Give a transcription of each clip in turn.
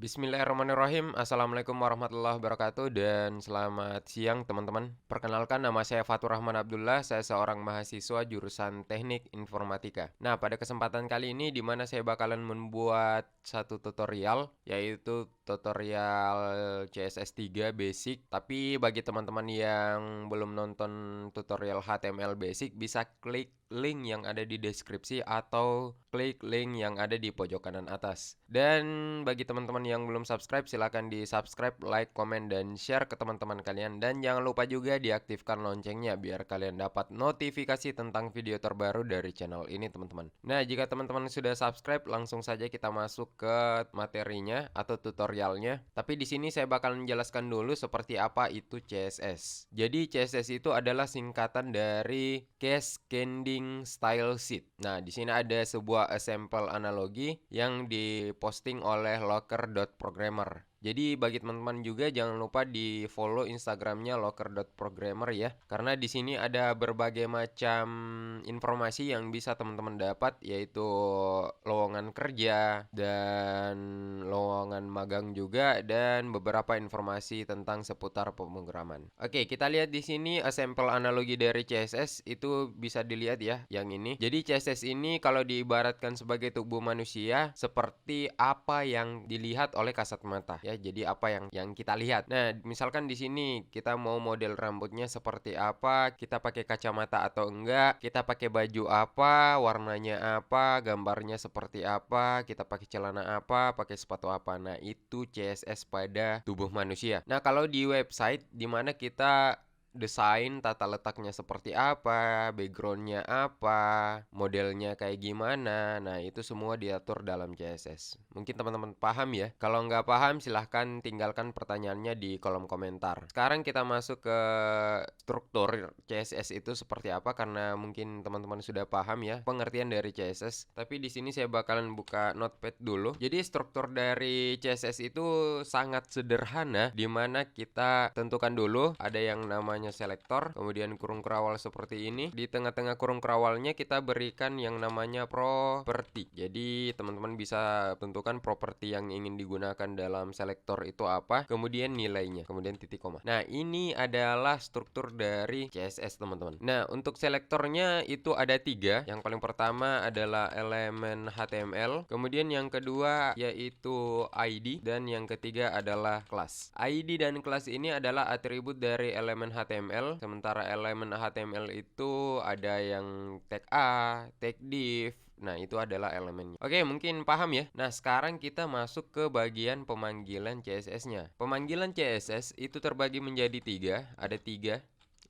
Bismillahirrahmanirrahim. Assalamualaikum warahmatullahi wabarakatuh dan selamat siang teman-teman. Perkenalkan, nama saya Fatur Rahman Abdullah. Saya seorang mahasiswa jurusan Teknik Informatika. Nah, pada kesempatan kali ini di mana saya bakalan membuat satu tutorial, yaitu tutorial CSS 3 Basic. Tapi bagi teman-teman yang belum nonton tutorial HTML Basic, bisa klik link yang ada di deskripsi atau klik link yang ada di pojok kanan atas. Dan bagi teman-teman yang belum subscribe, silahkan di subscribe, like, komen, dan share ke teman-teman kalian. Dan jangan lupa juga diaktifkan loncengnya biar kalian dapat notifikasi tentang video terbaru dari channel ini teman-teman. Nah, jika teman-teman sudah subscribe, langsung saja kita masuk ke materinya atau tutorialnya. Tapi di sini saya bakal menjelaskan dulu seperti apa itu CSS. Jadi CSS itu adalah singkatan dari Cascading Style Sheet. Nah, di sini ada sebuah sampel analogi yang diposting oleh locker.programmer. Jadi bagi teman-teman juga jangan lupa di follow Instagramnya locker.programmer ya, karena di sini ada berbagai macam informasi yang bisa teman-teman dapat, yaitu lowongan kerja dan lowongan magang juga, dan beberapa informasi tentang seputar pemrograman. Oke, kita lihat di sini sampel analogi dari CSS itu bisa dilihat ya, yang ini. Jadi CSS ini kalau diibaratkan sebagai tubuh manusia seperti apa yang dilihat oleh kasat mata ya. Jadi apa yang kita lihat. Nah, misalkan di sini kita mau model rambutnya seperti apa, kita pakai kacamata atau enggak, kita pakai baju apa, warnanya apa, gambarnya seperti apa, kita pakai celana apa, pakai sepatu apa. Nah, itu CSS pada tubuh manusia. Nah, kalau di website dimana kita desain tata letaknya seperti apa, backgroundnya apa, modelnya kayak gimana. Nah, itu semua diatur dalam CSS. Mungkin teman-teman paham ya. Kalau nggak paham, silahkan tinggalkan pertanyaannya di kolom komentar. Sekarang kita masuk ke struktur CSS itu seperti apa, karena mungkin teman-teman sudah paham ya pengertian dari CSS. Tapi di sini saya bakalan buka notepad dulu. Jadi struktur dari CSS itu sangat sederhana, dimana kita tentukan dulu ada yang namanya selektor, kemudian kurung kerawal seperti ini. Di tengah-tengah kurung kerawalnya kita berikan yang namanya properti. Jadi teman-teman bisa tentukan properti yang ingin digunakan dalam selektor itu apa, kemudian nilainya, kemudian titik koma. Nah, ini adalah struktur dari CSS teman-teman. Nah, untuk selektornya itu ada 3. Yang paling pertama adalah elemen HTML, kemudian yang kedua yaitu ID, dan yang ketiga adalah kelas. ID dan kelas ini adalah atribut dari elemen HTML, sementara elemen HTML itu ada yang tag A, tag div. Nah, itu adalah elemennya. Oke, mungkin paham ya. Nah, sekarang kita masuk ke bagian pemanggilan CSS-nya. Pemanggilan CSS itu terbagi menjadi 3. Ada 3.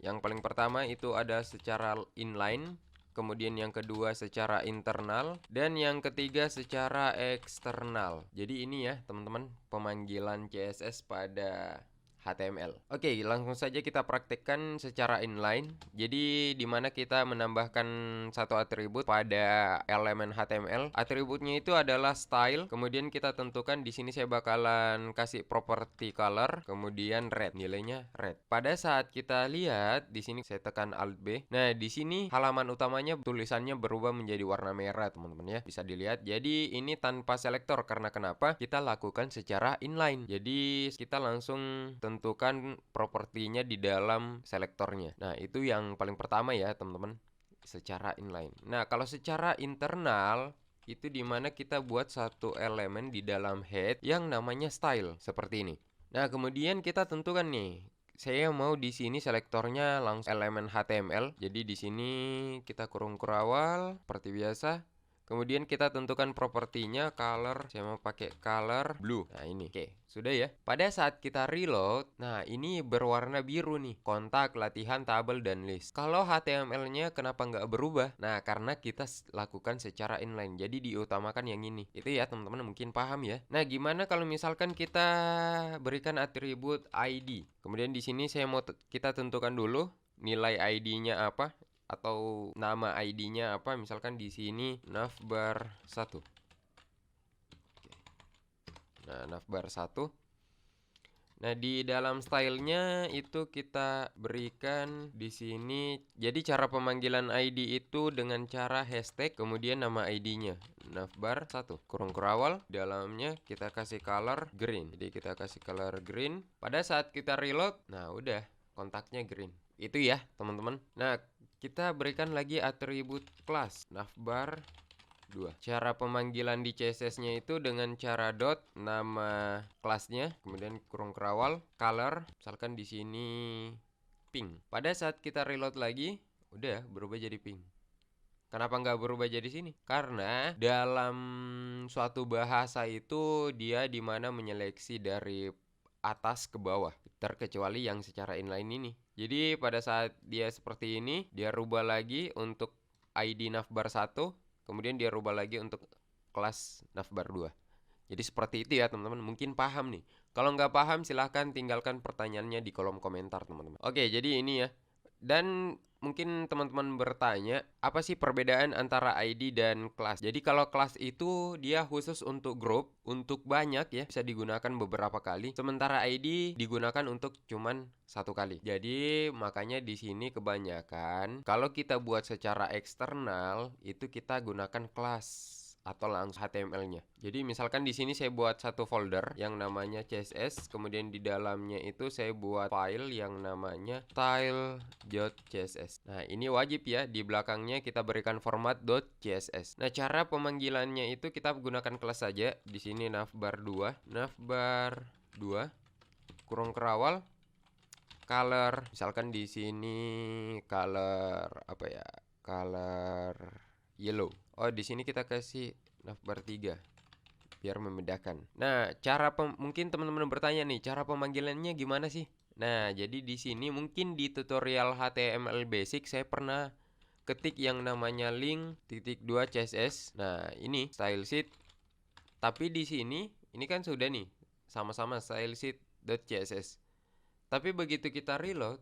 Yang paling pertama itu ada secara inline, kemudian yang kedua secara internal, dan yang ketiga secara eksternal. Jadi ini ya teman-teman pemanggilan CSS pada HTML. Oke, langsung saja kita praktekkan secara inline. Jadi di mana kita menambahkan satu atribut pada elemen HTML. Atributnya itu adalah style. Kemudian kita tentukan di sini saya bakalan kasih property color, kemudian red. Nilainya red. Pada saat kita lihat di sini saya tekan Alt B. Nah, di sini halaman utamanya tulisannya berubah menjadi warna merah, teman-teman ya. Bisa dilihat. Jadi ini tanpa selektor, karena kenapa? Kita lakukan secara inline. Jadi kita langsung tentukan propertinya di dalam selektornya. Nah, itu yang paling pertama ya, teman-teman, secara inline. Nah, kalau secara internal itu dimana kita buat satu elemen di dalam head yang namanya style seperti ini. Nah, kemudian kita tentukan nih, saya mau di sini selektornya langsung elemen HTML. Jadi di sini kita kurung kerawal seperti biasa. Kemudian kita tentukan propertinya color, saya mau pakai color blue. Nah, ini. Oke, sudah ya. Pada saat kita reload, nah ini berwarna biru nih. Kontak, latihan, tabel, dan list. Kalau HTML-nya kenapa nggak berubah? Nah, karena kita lakukan secara inline. Jadi diutamakan yang ini. Itu ya teman-teman, mungkin paham ya. Nah, gimana kalau misalkan kita berikan atribut ID? Kemudian di sini saya mau kita tentukan dulu nilai ID-nya apa, atau nama ID-nya apa. Misalkan di sini navbar 1. Nah, navbar 1. Nah, di dalam stylenya itu kita berikan di sini. Jadi cara pemanggilan ID itu dengan cara hashtag kemudian nama ID-nya. Navbar 1 kurung kurawal. Dalamnya kita kasih color green. Jadi kita kasih color green. Pada saat kita reload, nah udah kontaknya green. Itu ya, teman-teman. Nah, kita berikan lagi atribut kelas navbar 2. Cara pemanggilan di CSS-nya itu dengan cara dot nama kelasnya, kemudian kurung kerawal, color, misalkan di sini pink. Pada saat kita reload lagi, udah berubah jadi pink. Kenapa nggak berubah jadi sini? Karena dalam suatu bahasa itu dia dimana menyeleksi dari atas ke bawah, terkecuali yang secara inline ini. Jadi pada saat dia seperti ini, dia rubah lagi untuk ID navbar 1, kemudian dia rubah lagi untuk kelas navbar 2. Jadi seperti itu ya teman-teman, mungkin paham nih. Kalau nggak paham silahkan tinggalkan pertanyaannya di kolom komentar teman-teman. Oke, jadi ini ya. Dan mungkin teman-teman bertanya, apa sih perbedaan antara ID dan kelas? Jadi kalau kelas itu dia khusus untuk grup, untuk banyak ya, bisa digunakan beberapa kali. Sementara ID digunakan untuk cuman satu kali. Jadi makanya di sini kebanyakan kalau kita buat secara eksternal itu kita gunakan kelas atau langsung HTML-nya. Jadi misalkan di sini saya buat satu folder yang namanya CSS, kemudian di dalamnya itu saya buat file yang namanya style.css. Nah, ini wajib ya, di belakangnya kita berikan format .css. Nah, cara pemanggilannya itu kita gunakan kelas saja. Di sini navbar 2, navbar 2 kurung kerawal color, misalkan di sini color apa ya? Color yellow. Oh, di sini kita kasih navbar 3 biar membedakan. Nah, mungkin teman-teman bertanya nih, cara pemanggilannya gimana sih? Nah, jadi di sini mungkin di tutorial HTML basic saya pernah ketik yang namanya link.2 CSS. Nah, ini style sheet. Tapi di sini ini kan sudah nih sama-sama style sheet.css. Tapi begitu kita reload,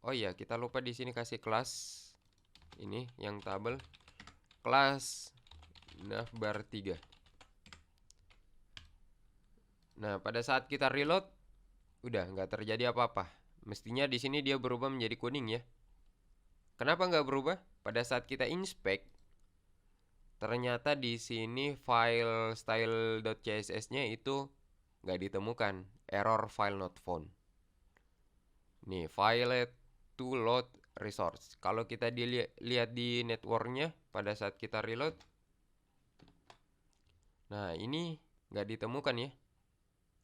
oh iya, kita lupa di sini kasih kelas ini yang tabel. Kelas navbar 3. Nah, pada saat kita reload udah nggak terjadi apa-apa. Mestinya di sini dia berubah menjadi kuning ya. Kenapa nggak berubah? Pada saat kita inspect, ternyata di sini file style.css-nya itu nggak ditemukan. Error file not found. Nih, file to load resource. Kalau kita lihat di networknya pada saat kita reload, nah ini nggak ditemukan ya.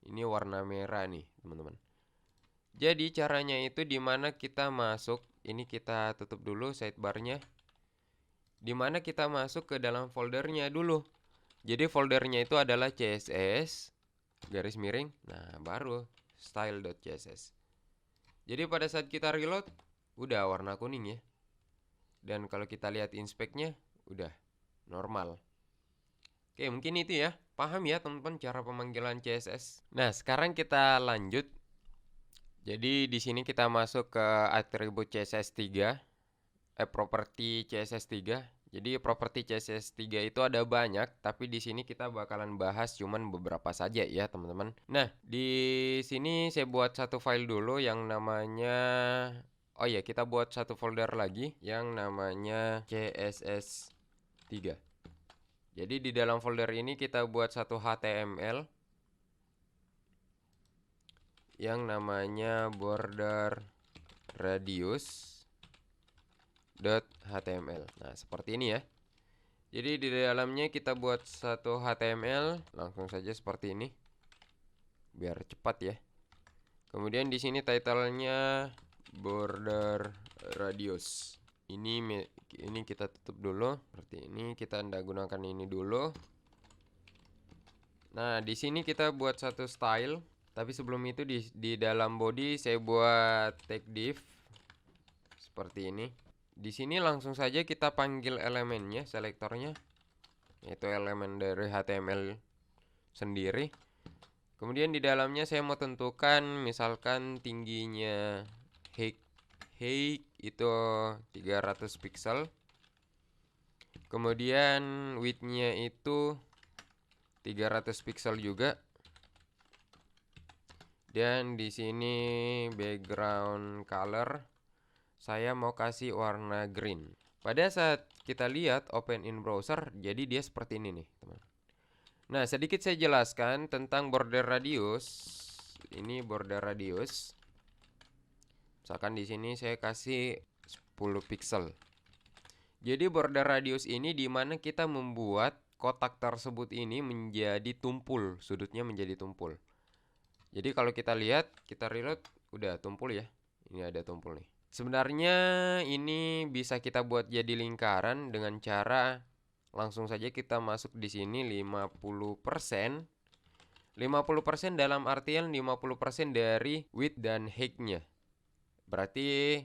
Ini warna merah nih teman-teman. Jadi caranya itu dimana kita masuk. Ini kita tutup dulu sidebarnya. Dimana kita masuk ke dalam foldernya dulu. Jadi foldernya itu adalah CSS garis miring. Nah, baru style.css. Jadi pada saat kita reload udah warna kuning ya. Dan kalau kita lihat inspect-nya udah normal. Oke, mungkin itu ya. Paham ya teman-teman cara pemanggilan CSS. Nah, sekarang kita lanjut. Jadi di sini kita masuk ke atribut CSS3, properti CSS3. Jadi properti CSS3 itu ada banyak, tapi di sini kita bakalan bahas cuman beberapa saja ya, teman-teman. Nah, di sini saya buat satu file dulu yang namanya oh ya, kita buat satu folder lagi yang namanya CSS3. Jadi di dalam folder ini kita buat satu HTML yang namanya border radius.html. Nah, seperti ini ya. Jadi di dalamnya kita buat satu HTML, langsung saja seperti ini. Biar cepat ya. Kemudian di sini title-nya border radius. Ini kita tutup dulu seperti ini, kita tidak gunakan ini dulu. Nah, di sini kita buat satu style, tapi sebelum itu di dalam body saya buat tag div seperti ini. Di sini langsung saja kita panggil elemennya, selektornya, yaitu elemen dari HTML sendiri. Kemudian di dalamnya saya mau tentukan misalkan tingginya height itu 300 pixel. Kemudian width-nya itu 300 pixel juga. Dan di sini background color saya mau kasih warna green. Pada saat kita lihat open in browser, jadi dia seperti ini nih, teman. Nah, sedikit saya jelaskan tentang border radius. Ini border radius. Misalkan di sini saya kasih 10 pixel. Jadi border radius ini dimana kita membuat kotak tersebut ini menjadi tumpul, sudutnya menjadi tumpul. Jadi kalau kita lihat, kita reload, udah tumpul ya. Ini ada tumpul nih. Sebenarnya ini bisa kita buat jadi lingkaran dengan cara langsung saja kita masuk di sini 50%. 50% dalam artian 50% dari width dan height-nya. Berarti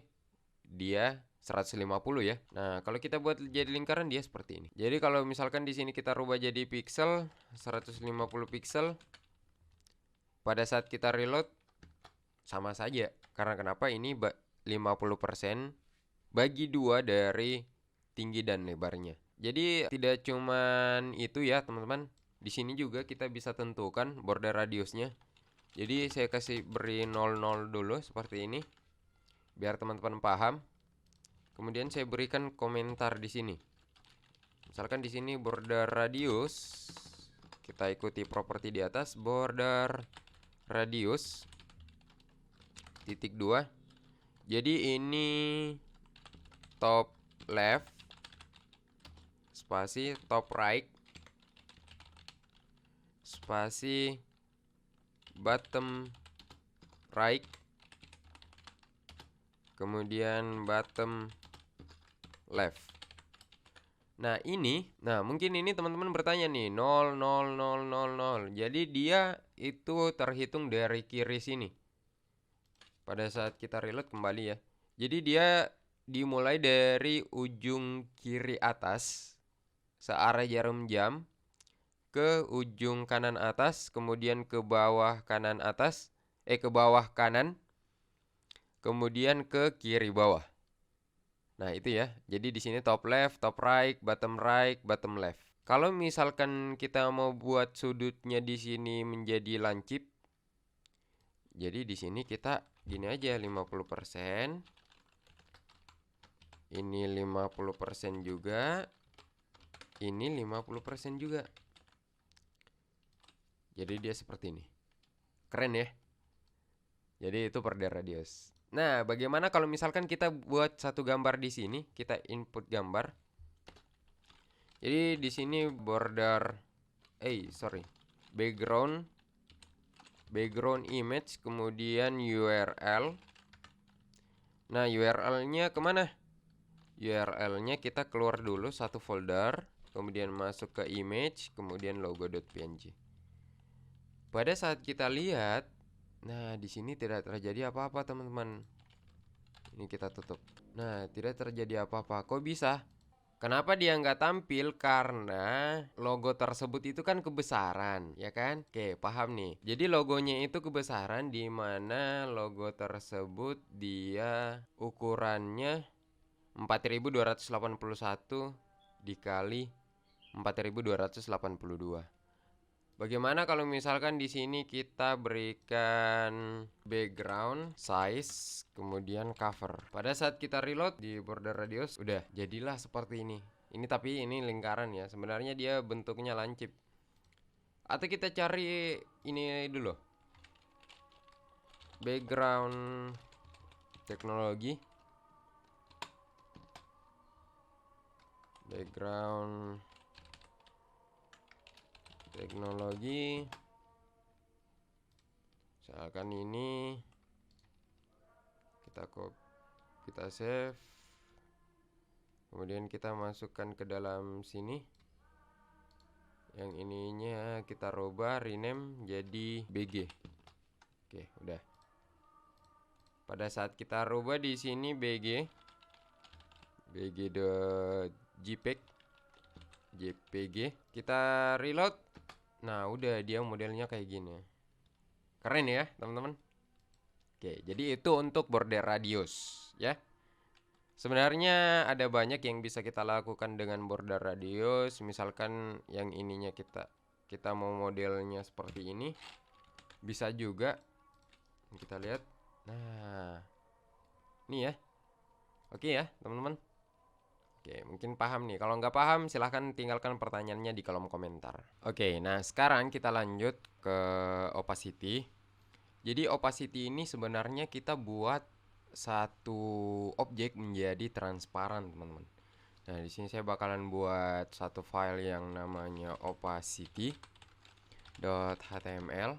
dia 150 ya. Nah, kalau kita buat jadi lingkaran dia seperti ini. Jadi kalau misalkan di sini kita rubah jadi pixel, 150 pixel. Pada saat kita reload sama saja. Karena kenapa? Ini 50% bagi 2 dari tinggi dan lebarnya. Jadi tidak cuman itu ya, teman-teman. Di sini juga kita bisa tentukan border radiusnya. Jadi saya kasih beri 00 dulu seperti ini. Biar teman-teman paham. Kemudian saya berikan komentar di sini. Misalkan di sini border radius. Kita ikuti properti di atas, border radius titik 2. Jadi ini top left spasi top right spasi bottom right, kemudian bottom left. Nah mungkin ini teman-teman bertanya nih 0 0 0 0 0. Jadi dia itu terhitung dari kiri sini. Pada saat kita reload kembali ya. Jadi dia dimulai dari ujung kiri atas searah jarum jam ke ujung kanan atas, kemudian ke bawah kanan atas, ke bawah kanan, kemudian ke kiri bawah. Nah, itu ya. Jadi di sini top left, top right, bottom left. Kalau misalkan kita mau buat sudutnya di sini menjadi lancip, jadi di sini kita gini aja 50%. Ini 50% juga. Ini 50% juga. Jadi dia seperti ini. Keren ya. Jadi itu border radius. Nah, bagaimana kalau misalkan kita buat satu gambar di sini, kita input gambar. Jadi di sini background image, kemudian URL. Nah, URL-nya kemana? URL-nya kita keluar dulu satu folder, kemudian masuk ke image, kemudian logo.png. Pada saat kita lihat, nah di sini tidak terjadi apa-apa teman-teman. Ini kita tutup. Nah, tidak terjadi apa-apa. Kok bisa? Kenapa dia nggak tampil? Karena logo tersebut itu kan kebesaran, ya kan? Oke, paham nih. Jadi logonya itu kebesaran, di mana logo tersebut dia ukurannya 4281 dikali 4282. Bagaimana kalau misalkan di sini kita berikan background, size, kemudian cover. Pada saat kita reload di border radius, udah jadilah seperti ini. Tapi ini lingkaran ya. Sebenarnya dia bentuknya lancip. Atau kita cari ini dulu. Background teknologi. Background teknologi, misalkan ini kita save, kemudian kita masukkan ke dalam sini. Yang ininya kita rubah, rename jadi BG. Oke, udah. Pada saat kita rubah di sini bg.jpg, kita reload. Nah, udah dia modelnya kayak gini. Keren ya, teman-teman. Oke, jadi itu untuk border radius, ya. Sebenarnya ada banyak yang bisa kita lakukan dengan border radius. Misalkan yang ininya kita mau modelnya seperti ini. Bisa juga. Kita lihat. Nah, ini ya. Oke ya, teman-teman. Oke, mungkin paham nih. Kalau nggak paham, silahkan tinggalkan pertanyaannya di kolom komentar. Oke, nah sekarang kita lanjut ke opacity. Jadi opacity ini sebenarnya kita buat satu objek menjadi transparan, teman-teman. Nah, di sini saya bakalan buat satu file yang namanya opacity.html.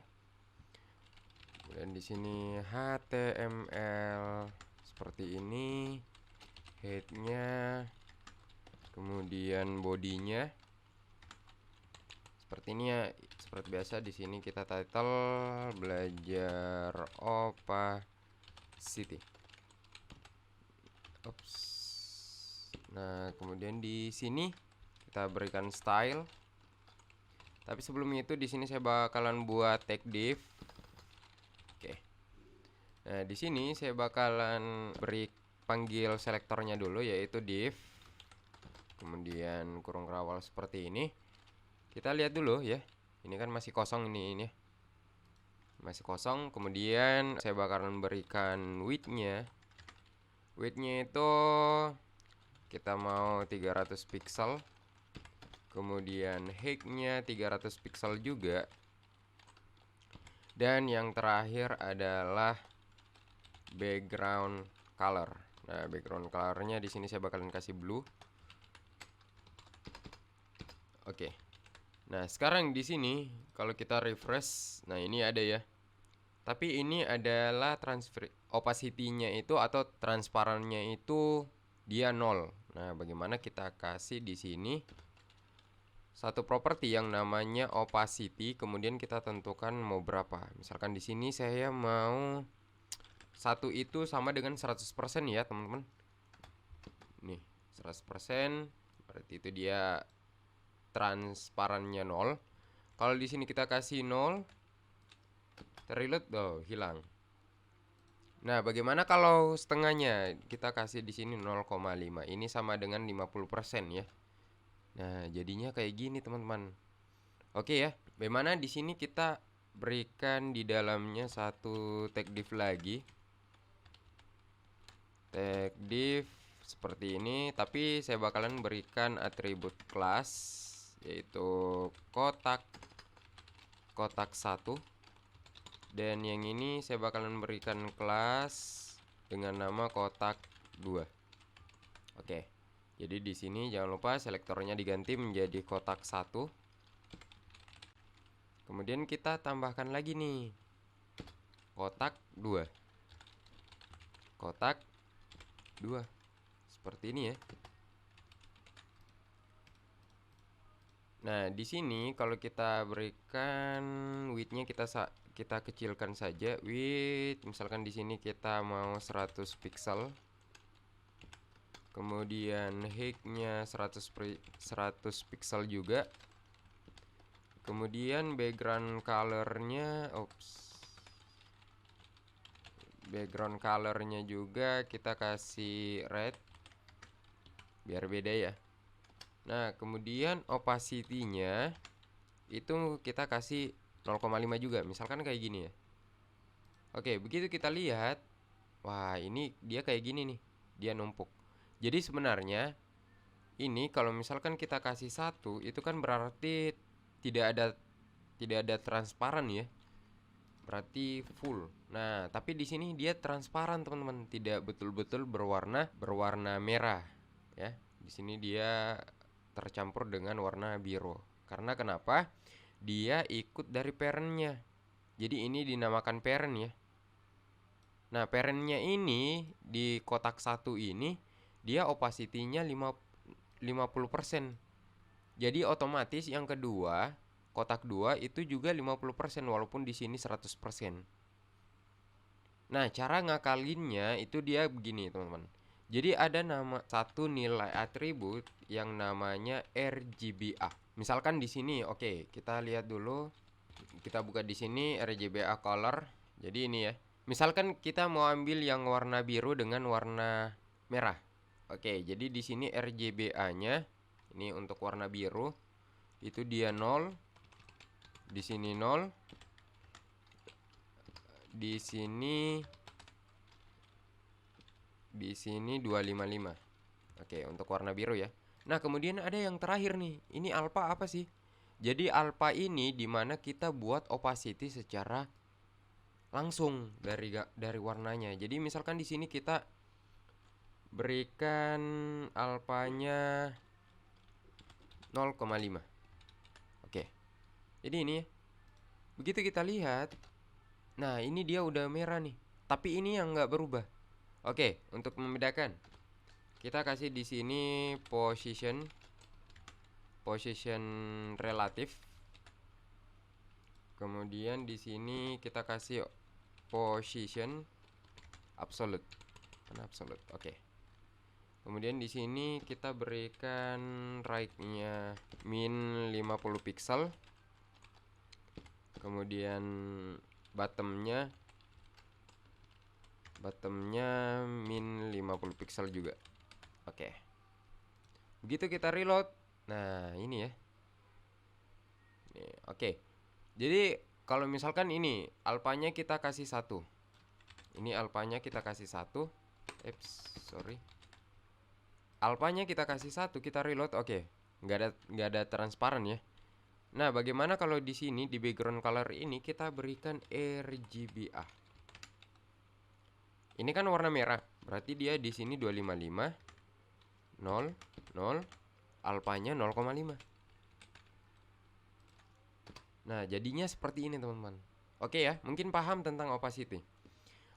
Kemudian di sini HTML seperti ini, headnya, kemudian bodinya seperti ini ya. Seperti biasa di sini kita title belajar opacity. Oops. Nah, kemudian di sini kita berikan style. Tapi sebelum itu di sini saya bakalan buat tag div. Oke. Nah, di sini saya bakalan beri panggil selektornya dulu, yaitu div. Kemudian kurung kawal seperti ini. Kita lihat dulu ya. Ini kan masih kosong ini. Masih kosong. Kemudian saya bakalan berikan width-nya. Width-nya itu kita mau 300 pixel. Kemudian height-nya 300 pixel juga. Dan yang terakhir adalah background color. Nah, background colornya di sini saya bakalan kasih blue. Oke. Nah, sekarang di sini kalau kita refresh, nah ini ada ya. Tapi ini adalah transfer opacity-nya itu atau transparannya itu dia 0. Nah, bagaimana kita kasih di sini satu properti yang namanya opacity, kemudian kita tentukan mau berapa. Misalkan di sini saya mau satu itu sama dengan 100% ya, teman-teman. Nih, 100%, berarti itu dia transparannya 0. Kalau di sini kita kasih 0, terreload, hilang. Nah, bagaimana kalau setengahnya? Kita kasih di sini 0,5. Ini sama dengan 50% ya. Nah, jadinya kayak gini, teman-teman. Oke ya. Bagaimana di sini kita berikan di dalamnya satu tag div lagi. Tag div seperti ini, tapi saya bakalan berikan atribut kelas, yaitu kotak 1. Dan yang ini saya bakalan berikan kelas dengan nama kotak 2. Oke. Jadi di sini jangan lupa selektornya diganti menjadi kotak 1. Kemudian kita tambahkan lagi nih kotak 2. Kotak 2. Seperti ini ya. Nah, di sini kalau kita berikan width-nya kita kecilkan saja. Width misalkan di sini kita mau 100 pixel. Kemudian height-nya 100 pixel juga. Kemudian background color-nya background color-nya juga kita kasih red biar beda ya. Nah, kemudian opacity-nya itu kita kasih 0,5 juga. Misalkan kayak gini ya. Oke, begitu kita lihat, wah, ini dia kayak gini nih. Dia numpuk. Jadi sebenarnya ini kalau misalkan kita kasih 1, itu kan berarti tidak ada transparan ya. Berarti full. Nah, tapi di sini dia transparan, teman-teman. Tidak betul-betul berwarna merah ya. Di sini dia tercampur dengan warna biru. Karena kenapa? Dia ikut dari parent-nya. Jadi ini dinamakan parent ya. Nah, parent-nya ini di kotak 1 ini dia opacity-nya 50%. Jadi otomatis yang kedua, kotak 2 itu juga 50% walaupun di sini 100%. Nah, cara ngakalinnya itu dia begini, teman-teman. Jadi ada satu nilai atribut yang namanya RGBA. Misalkan di sini, oke, kita lihat dulu. Kita buka di sini RGBA color. Jadi ini ya. Misalkan kita mau ambil yang warna biru dengan warna merah. Oke, jadi di sini RGBA-nya ini untuk warna biru itu dia 0. Di sini 0. di sini 255. Oke, untuk warna biru ya. Nah, kemudian ada yang terakhir nih. Ini alpha apa sih? Jadi alpha ini dimana kita buat opacity secara langsung dari warnanya. Jadi misalkan di sini kita berikan alfanya 0,5. Oke. Jadi ini ya. Begitu kita lihat, nah ini dia udah merah nih. Tapi ini yang nggak berubah. Oke, untuk membedakan, kita kasih di sini position relatif. Kemudian di sini kita kasih position absolute. Oke. Kemudian di sini kita berikan right-nya min 50 pixel. Kemudian bottomnya min 50 pixel juga. Oke. Begitu kita reload. Nah, ini ya. Nih, oke. Jadi kalau misalkan ini alfanya kita kasih 1. Ini alfanya kita kasih 1. Alfanya kita kasih 1, kita reload. Oke. Nggak ada transparan ya. Nah, bagaimana kalau di sini di background color ini kita berikan RGBA. Ini kan warna merah, berarti dia di sini 255 0 0 alfanya 0,5. Nah, jadinya seperti ini, teman-teman. Oke ya, mungkin paham tentang opacity.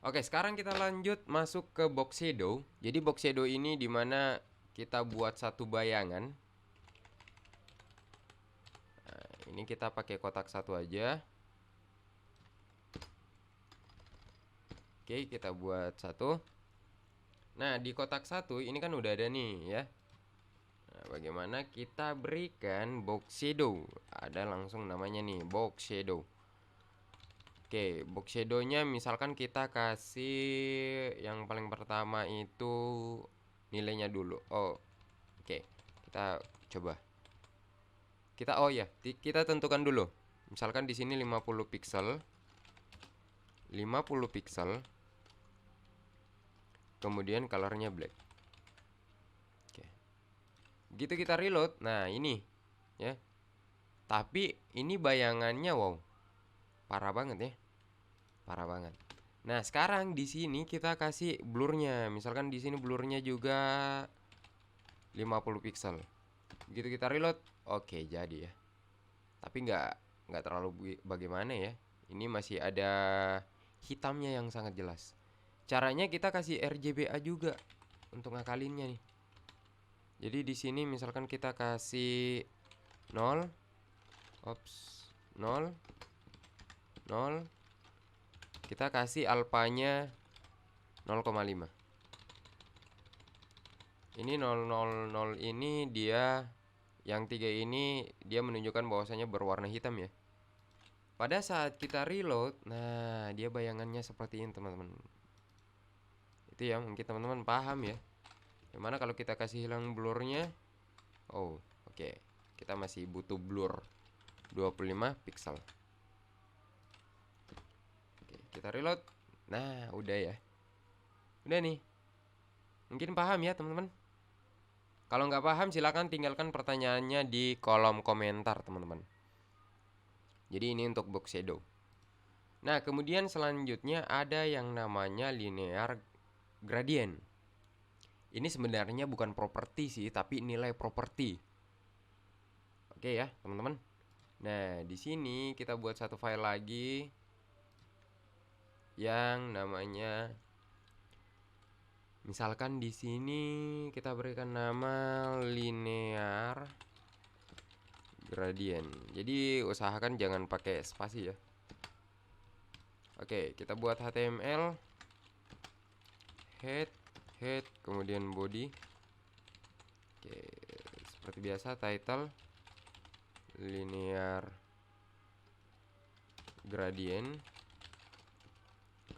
Oke, sekarang kita lanjut masuk ke box shadow. Jadi box shadow ini dimana kita buat satu bayangan. Nah, ini kita pakai kotak satu aja. Oke, kita buat satu. Nah, di kotak satu ini kan udah ada nih ya. Nah, bagaimana kita berikan box shadow? Ada langsung namanya nih, box shadow. Oke, box shadownya misalkan kita kasih yang paling pertama itu nilainya dulu. Oh, oke. Kita coba. Kita tentukan dulu. Misalkan di sini 50 pixel. 50 pixel. Kemudian colornya black. Oke. Begitu kita reload, nah ini ya. Tapi ini bayangannya wow. Parah banget ya. Parah banget. Nah, sekarang di sini kita kasih blurnya. Misalkan di sini blurnya juga 50 pixel. Begitu kita reload, oke jadi ya. Tapi nggak terlalu bagaimana ya. Ini masih ada hitamnya yang sangat jelas. Caranya kita kasih RGBA juga untuk ngakalinnya nih. Jadi di sini misalkan kita kasih 0 0 0, kita kasih alfanya 0,5. Ini 000 ini dia yang 3 ini dia menunjukkan bahwasanya berwarna hitam ya. Pada saat kita reload, nah dia bayangannya seperti ini, teman-teman. Itu ya, mungkin teman-teman paham ya. Gimana kalau kita kasih hilang blurnya? Oh, oke. Kita masih butuh blur 25 pixel. Oke, kita reload. Nah, udah ya. Udah nih. Mungkin paham ya, teman-teman. Kalau nggak paham silakan tinggalkan pertanyaannya di kolom komentar, teman-teman. Jadi ini untuk box shadow. Nah, kemudian selanjutnya ada yang namanya linear gradient. Ini sebenarnya bukan properti sih, tapi nilai properti. Oke ya, teman-teman. Nah, di sini kita buat satu file lagi yang namanya, misalkan di sini kita berikan nama linear gradient. Jadi usahakan jangan pakai spasi ya. Oke, kita buat HTML head, kemudian body. Oke, seperti biasa title linear gradient.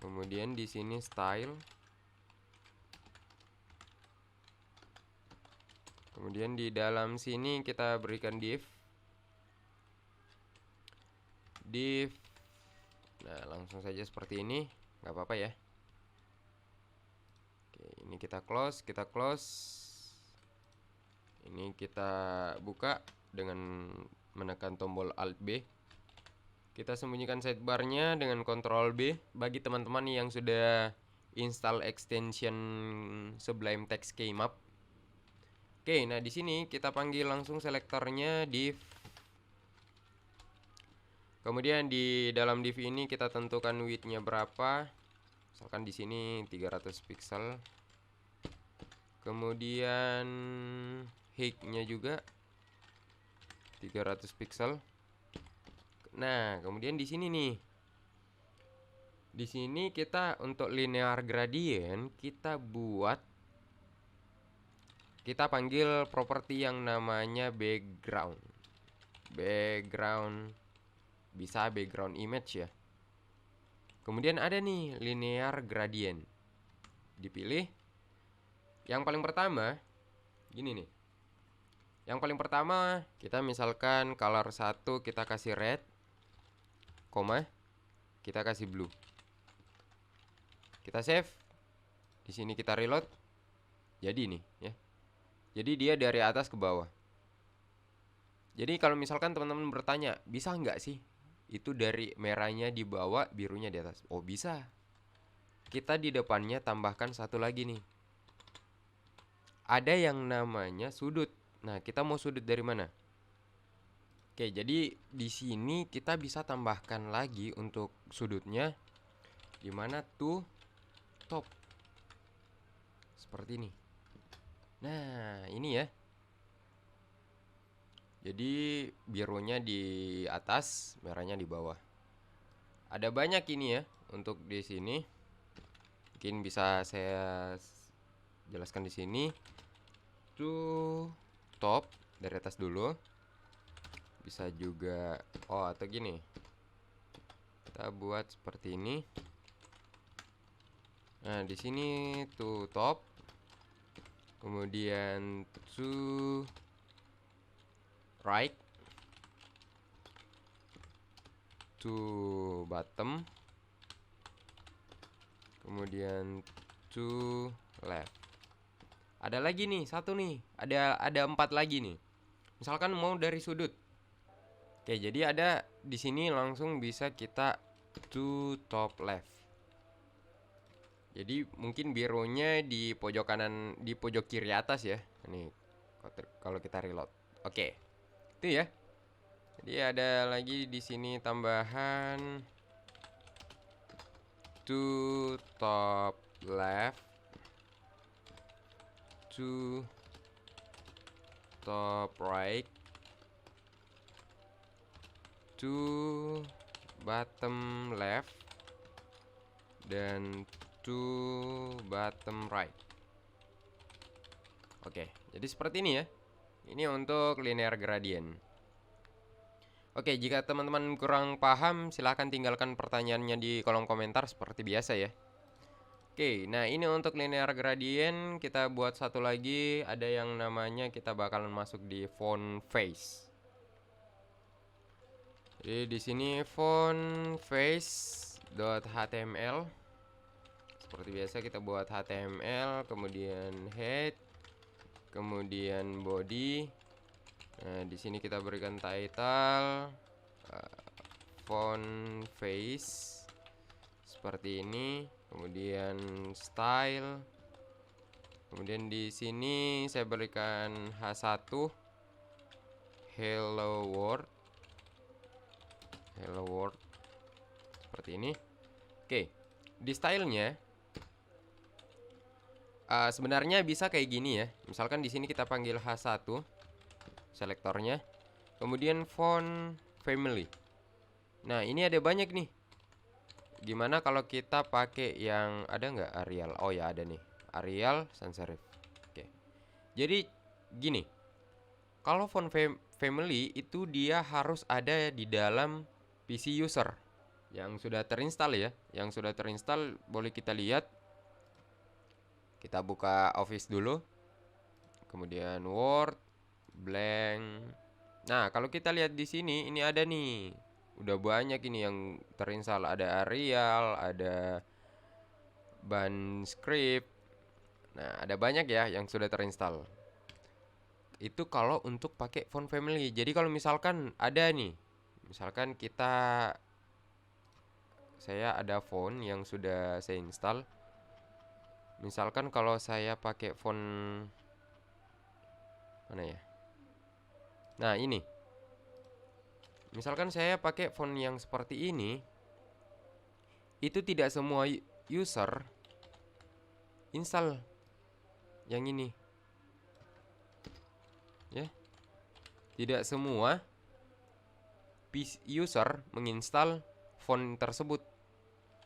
Kemudian di sini style. Kemudian di dalam sini kita berikan div Nah, langsung saja seperti ini, nggak apa-apa ya. Oke, ini kita close. Ini kita buka dengan menekan tombol Alt B. Kita sembunyikan sidebarnya dengan Ctrl B. Bagi teman-teman yang sudah install extension Sublime Text Keymap. Oke, nah di sini kita panggil langsung selektornya div. Kemudian di dalam div ini kita tentukan width-nya berapa. Misalkan di sini 300 pixel. Kemudian height-nya juga 300 pixel. Nah, kemudian di sini nih. Di sini kita untuk linear gradient kita panggil properti yang namanya background. Background bisa background image ya. Kemudian ada nih linear gradient. Dipilih. Yang paling pertama gini nih. Yang paling pertama kita misalkan color 1 kita kasih red, kita kasih blue. Kita save. Di sini kita reload. Jadi nih ya. Jadi dia dari atas ke bawah. Jadi kalau misalkan teman-teman bertanya, bisa nggak sih itu dari merahnya di bawah, birunya di atas? Oh bisa. Kita di depannya tambahkan satu lagi nih. Ada yang namanya sudut. Nah, kita mau sudut dari mana? Oke, jadi di sini kita bisa tambahkan lagi untuk sudutnya. Dimana tuh top. Seperti ini. Nah, ini ya. Jadi birunya di atas, merahnya di bawah. Ada banyak ini ya untuk di sini. Mungkin bisa saya jelaskan di sini. To top dari atas dulu. Bisa juga atau gini. Kita buat seperti ini. Nah, di sini to top. Kemudian to right. To bottom. Kemudian to left. Ada lagi nih, satu nih. Ada 4 lagi nih. Misalkan mau dari sudut. Oke, jadi ada di sini langsung bisa kita to top left. Jadi mungkin birunya di pojok kanan, di pojok kiri atas ya. Ini kalau kita reload. Oke. Itu ya. Jadi ada lagi di sini tambahan to top left, to top right, to bottom left, dan to bottom right. Oke, jadi seperti ini ya. Ini untuk linear gradient. Oke, jika teman-teman kurang paham, silahkan tinggalkan pertanyaannya di kolom komentar seperti biasa ya. Oke, nah ini untuk linear gradient. Kita buat satu lagi. Ada yang namanya kita bakalan masuk di font face. Jadi di sini font face.html. Seperti biasa kita buat HTML, kemudian head, kemudian body. Nah, di sini kita berikan title font face seperti ini, kemudian style. Kemudian di sini saya berikan H1 hello world. Hello world. Seperti ini. Oke, di stylenya sebenarnya bisa kayak gini ya. Misalkan di sini kita panggil H1 selektornya, kemudian font family. Nah, ini ada banyak nih. Gimana kalau kita pakai yang ada nggak Arial? Oh ya ada nih, Arial sans serif. Oke. Jadi gini, kalau font family itu dia harus ada di dalam PC user yang sudah terinstall ya. Yang sudah terinstall boleh kita lihat. Kita buka Office dulu. Kemudian Word, blank. Nah, kalau kita lihat di sini ini ada nih Udah banyak ini yang terinstall, ada Arial, ada Banscript. Nah, ada banyak ya yang sudah terinstall. Itu kalau untuk pakai font family. Jadi kalau misalkan ada nih, misalkan saya ada font yang sudah saya install. Misalkan kalau saya pakai font mana ya? Nah, ini. Misalkan saya pakai font yang seperti ini, itu tidak semua user install yang ini. Ya. Tidak semua user menginstal font tersebut.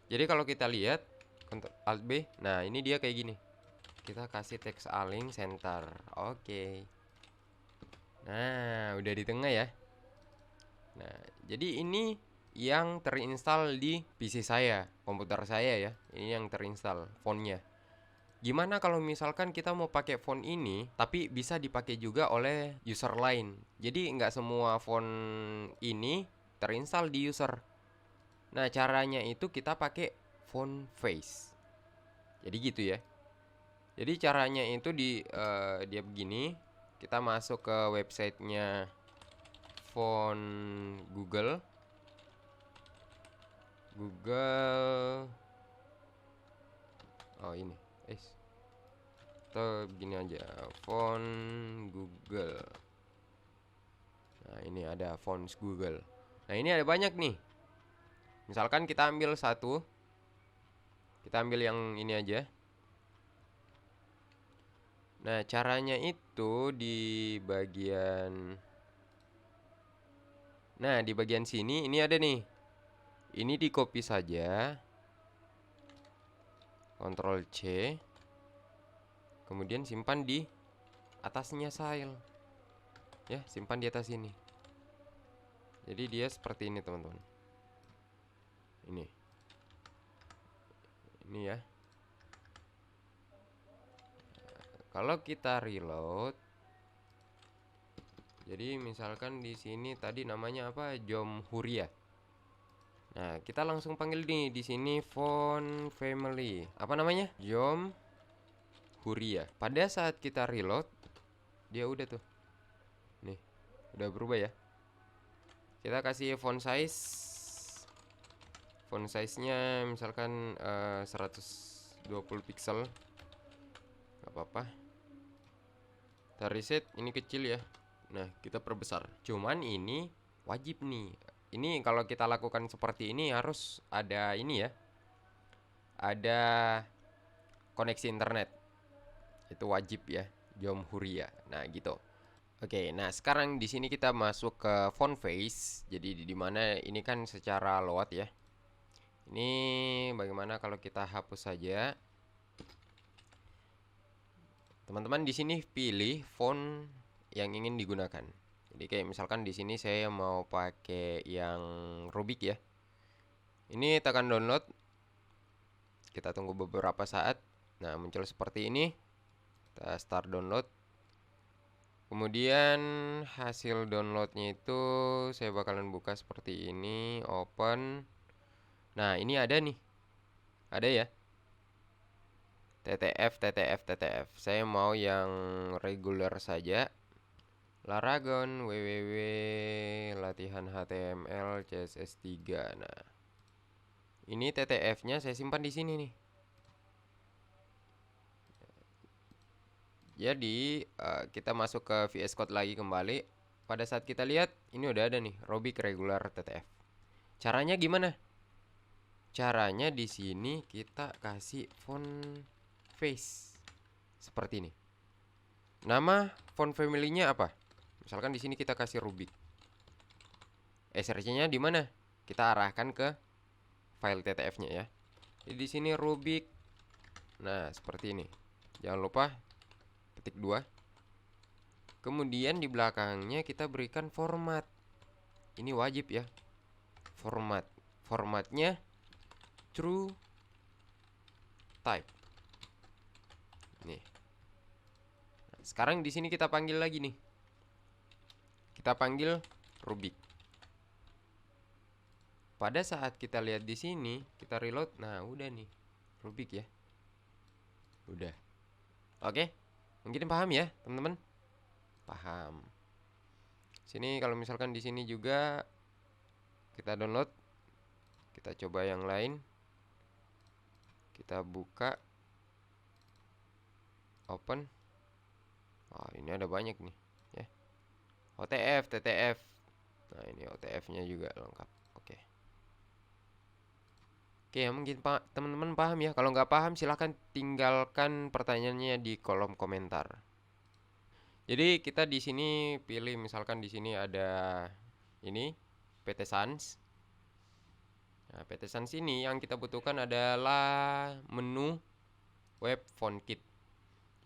Jadi kalau kita lihat Ctrl Alt B, nah ini dia kayak gini. Kita kasih text align center. Oke. Nah, udah di tengah ya. Nah, jadi ini yang terinstall di PC saya, komputer saya ya. Ini yang terinstall fontnya. Gimana kalau misalkan kita mau pakai font ini, tapi bisa dipakai juga oleh user lain. Jadi nggak semua font ini terinstall di user. Nah, caranya itu kita pakai font face. Jadi gitu ya. Jadi caranya itu dia begini. Kita masuk ke websitenya font Google. Oh ini. Atau begini aja, font Google. Nah, ini ada fonts Google. Nah, ini ada banyak nih. Misalkan kita ambil satu. Kita ambil yang ini aja. Nah, caranya itu di bagian sini ini ada nih. Ini di copy saja. Ctrl C. Kemudian simpan di atasnya file. Ya, simpan di atas ini. Jadi dia seperti ini, teman-teman. Ini ya. Kalau kita reload, jadi misalkan di sini tadi namanya apa? Jomhuria. Nah, kita langsung panggil nih di sini font family. Apa namanya? Jomhuria. Pada saat kita reload, dia udah tuh. Nih, udah berubah ya. Kita kasih font size. Font size-nya misalkan 120 pixel. Gak apa-apa. Kita reset, ini kecil ya. Nah, kita perbesar. Cuman ini wajib nih. Ini kalau kita lakukan seperti ini harus ada ini ya. Ada koneksi internet. Itu wajib ya, Jomhuria. Nah, gitu. Oke, nah sekarang di sini kita masuk ke font face. Jadi di mana ini kan secara load ya. Ini bagaimana kalau kita hapus saja? Teman-teman di sini pilih font yang ingin digunakan. Jadi kayak misalkan di sini saya mau pakai yang Rubik ya. Ini tekan download. Kita tunggu beberapa saat. Nah, muncul seperti ini. Kita start download. Kemudian hasil downloadnya itu saya bakalan buka seperti ini, open. Nah, ini ada nih. Ada ya. TTF. Saya mau yang regular saja. Laragon, www, latihan HTML, CSS3. Nah, ini TTF-nya saya simpan di sini nih. Jadi kita masuk ke VS Code lagi kembali. Pada saat kita lihat ini udah ada nih Rubik regular TTF. Caranya gimana? Caranya di sini kita kasih font face seperti ini. Nama font family-nya apa? Misalkan di sini kita kasih Rubik. SRC-nya di mana? Kita arahkan ke file TTF-nya ya. Jadi di sini Rubik. Nah, seperti ini. Jangan lupa ketik 2. Kemudian di belakangnya kita berikan format. Ini wajib ya. Formatnya true type. Nih. Nah, sekarang di sini kita panggil lagi nih. Kita panggil Rubik. pada saat kita lihat di sini, kita reload, nah udah nih, Rubik ya. Udah. Oke. Mungkin paham ya, teman-teman? Paham. Sini kalau misalkan di sini juga kita download, kita coba yang lain. Kita buka, open. Oh, ini ada banyak nih, ya. OTF, TTF. Nah, ini OTF-nya juga lengkap. Oke. Oke, mungkin teman-teman paham ya. Kalau nggak paham, silahkan tinggalkan pertanyaannya di kolom komentar. Jadi kita di sini pilih, misalkan di sini ada ini PT Sans. Nah, PT Sans ini yang kita butuhkan adalah menu web font kit.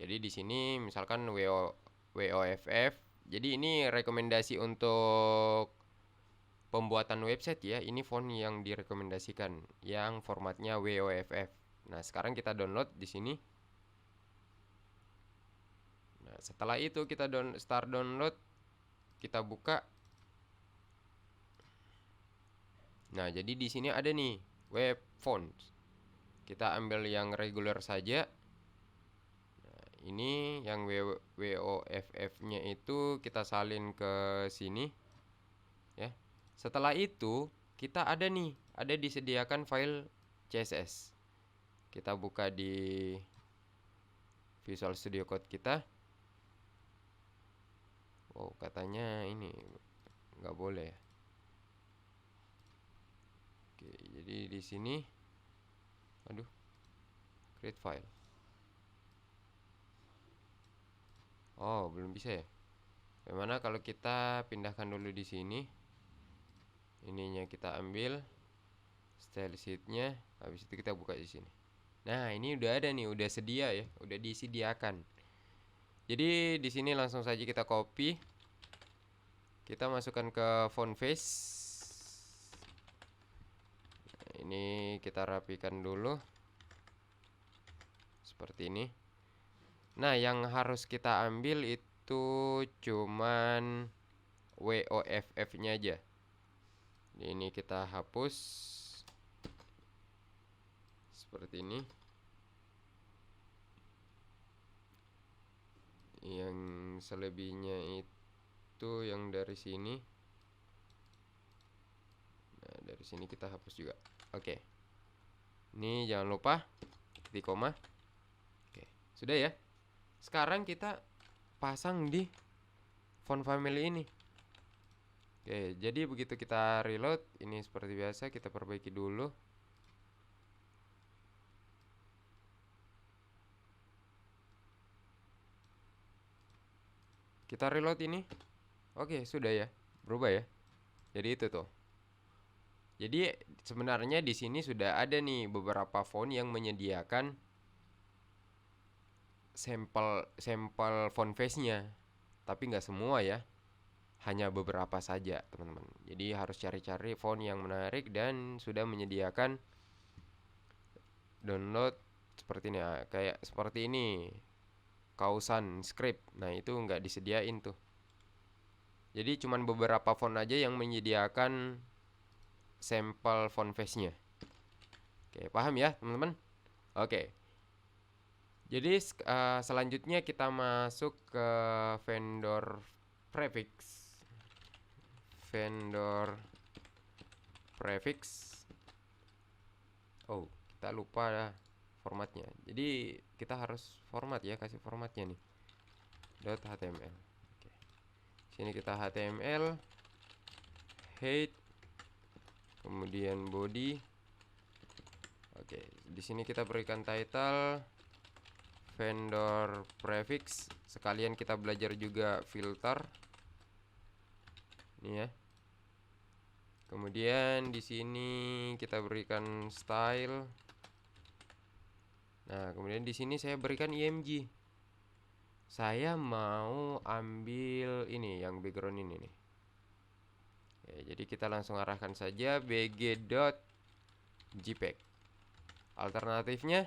Jadi di sini misalkan WOFF. Jadi ini rekomendasi untuk pembuatan website ya. Ini font yang direkomendasikan yang formatnya WOFF. Nah, sekarang kita download di sini. Nah, setelah itu kita start download, kita buka. Nah, jadi di sini ada nih web fonts. Kita ambil yang regular saja. Nah, ini yang WOFF-nya itu kita salin ke sini. Ya. Setelah itu kita ada disediakan file CSS. Kita buka di Visual Studio Code kita. Oh, katanya ini nggak boleh ya. Oke, jadi di sini, aduh, create file. Oh, belum bisa ya. Bagaimana kalau kita pindahkan dulu di sini? Ininya kita ambil, style sheetnya, habis itu kita buka di sini. Nah, ini udah ada nih, udah sedia ya, udah disediakan. Jadi di sini langsung saja kita copy, kita masukkan ke font face. Nah, ini kita rapikan dulu, seperti ini. Nah, yang harus kita ambil itu cuman WOFF-nya aja. Ini kita hapus seperti ini. Yang selebihnya itu yang dari sini. Nah, dari sini kita hapus juga. Oke. Ini jangan lupa di koma. Oke, sudah ya. Sekarang kita pasang di font family ini. Oke, jadi begitu kita reload, ini seperti biasa kita perbaiki dulu. Kita reload ini. Oke, sudah ya. Berubah ya. Jadi itu tuh. Jadi sebenarnya di sini sudah ada nih beberapa font yang menyediakan sampel font face-nya. Tapi nggak semua ya. Hanya beberapa saja, teman-teman. Jadi harus cari-cari font yang menarik dan sudah menyediakan download seperti ini, kayak seperti ini, Kausan script. Nah, itu nggak disediain tuh. Jadi cuman beberapa font aja yang menyediakan sampel font face-nya. Oke, paham ya, teman-teman? Oke. Jadi selanjutnya kita masuk ke vendor prefix. Oh, kita lupa formatnya. Jadi kita harus format ya, kasih formatnya nih. .html. Oke. Sini kita HTML, height, kemudian body. Oke, di sini kita berikan title vendor prefix. Sekalian kita belajar juga filter. Ini ya. Kemudian di sini kita berikan style. Nah, kemudian di sini saya berikan img. Saya mau ambil ini yang background ini nih. Ya, jadi kita langsung arahkan saja bg.jpg. Alternatifnya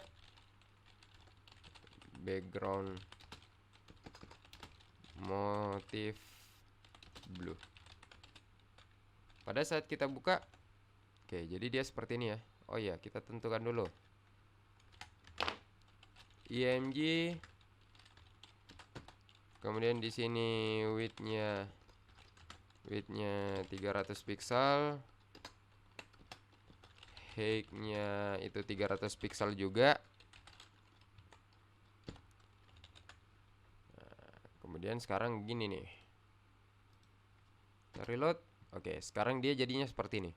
background motif blue. Pada saat kita buka, Oke, jadi dia seperti ini ya. Oh iya, kita tentukan dulu. IMG. Kemudian di sini widthnya 300 pixel. Height-nya itu 300 pixel juga. Kemudian sekarang gini nih. Kita reload. Oke, sekarang dia jadinya seperti ini.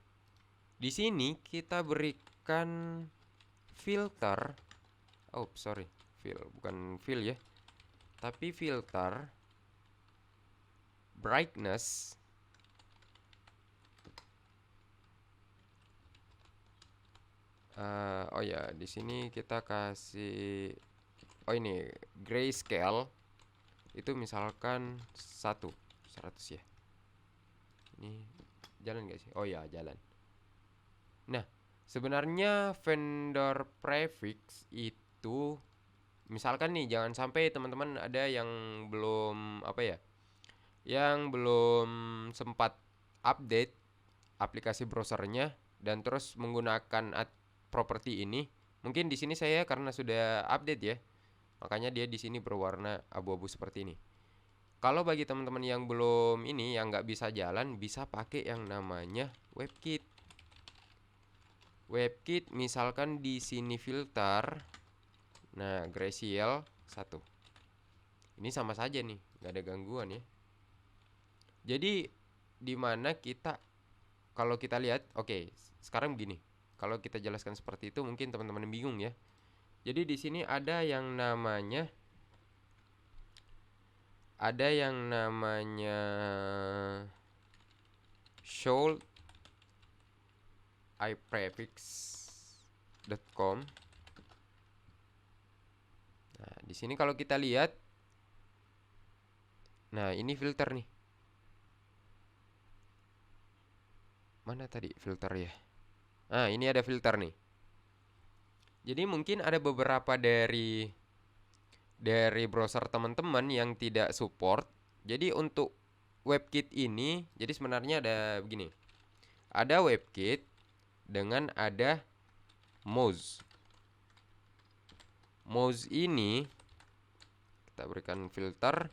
Di sini kita berikan filter. Oh, sorry. Bukan fill ya. Tapi filter brightness. Oh ya, di sini kita kasih ini grayscale itu misalkan 100 ya. Ini jalan gak sih? Oh ya, jalan. Nah, sebenarnya vendor prefix itu misalkan nih, jangan sampai teman-teman ada yang belum yang belum sempat update aplikasi browsernya dan terus menggunakan properti ini. Mungkin di sini saya karena sudah update ya, makanya dia di sini berwarna abu-abu seperti ini. Kalau bagi teman-teman yang belum yang nggak bisa jalan, bisa pakai yang namanya WebKit. WebKit misalkan di sini filter, nah grayscale 1. Ini sama saja nih, nggak ada gangguan ya. Jadi dimana kita kalau kita lihat, sekarang begini. Kalau kita jelaskan seperti itu mungkin teman-teman bingung ya. Jadi di sini ada yang namanya show iprefix.com. Nah, di sini kalau kita lihat, nah ini filter nih. Mana tadi filter ya? Nah, ini ada filter nih. Jadi mungkin ada beberapa dari browser teman-teman yang tidak support. Jadi untuk WebKit ini, jadi sebenarnya ada begini. Ada WebKit dengan ada Moz. Moz ini kita berikan filter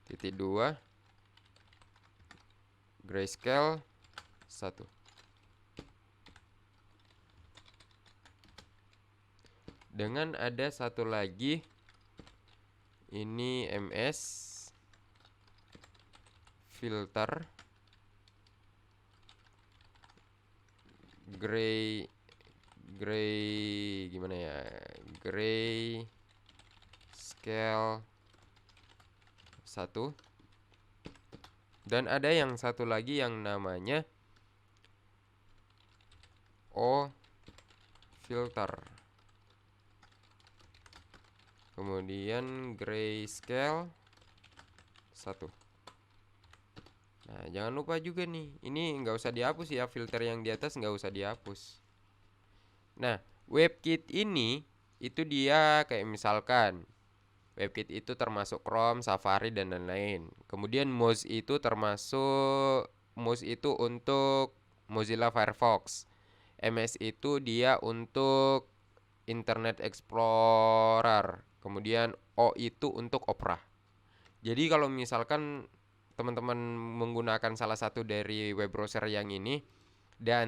-2 grayscale 1. Dengan ada satu lagi ini MS filter gray gimana ya? Gray scale 1. Dan ada yang satu lagi yang namanya O filter. Kemudian grayscale 1. Nah, jangan lupa juga nih, ini nggak usah dihapus ya, filter yang di atas nggak usah dihapus. Nah, WebKit ini itu dia kayak misalkan WebKit itu termasuk Chrome, Safari dan lain-lain. Kemudian Moz itu untuk Mozilla Firefox. MS itu dia untuk Internet Explorer. Kemudian O itu untuk Opera. Jadi kalau misalkan teman-teman menggunakan salah satu dari web browser yang ini dan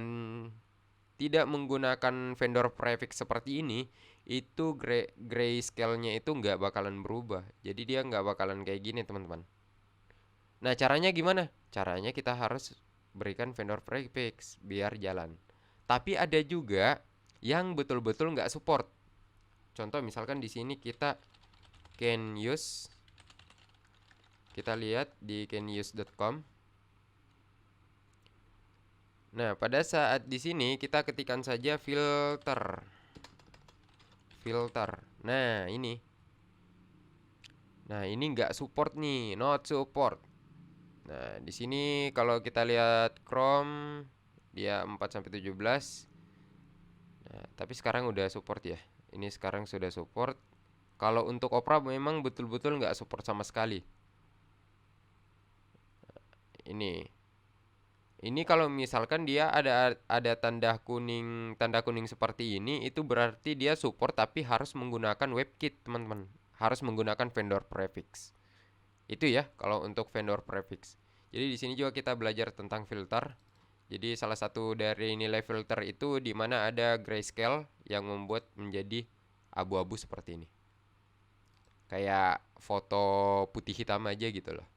tidak menggunakan vendor prefix seperti ini, itu grayscale-nya itu nggak bakalan berubah. Jadi dia nggak bakalan kayak gini teman-teman. Nah, caranya gimana? Caranya kita harus berikan vendor prefix biar jalan. Tapi ada juga yang betul-betul nggak support. Contoh misalkan di sini kita lihat di canuse.com. Nah, pada saat di sini kita ketikkan saja filter. Nah, ini nggak support nih, not support. Nah, di sini kalau kita lihat Chrome dia 4-17. Nah, tapi sekarang udah support ya. Ini sekarang sudah support. Kalau untuk Opera memang betul-betul nggak support sama sekali. Ini. Ini kalau misalkan dia ada tanda kuning seperti ini, itu berarti dia support tapi harus menggunakan WebKit, teman-teman. Harus menggunakan vendor prefix. Itu ya kalau untuk vendor prefix. Jadi di sini juga kita belajar tentang filter. Jadi salah satu dari nilai filter itu di mana ada grayscale yang membuat menjadi abu-abu seperti ini. Kayak foto putih hitam aja gitu loh.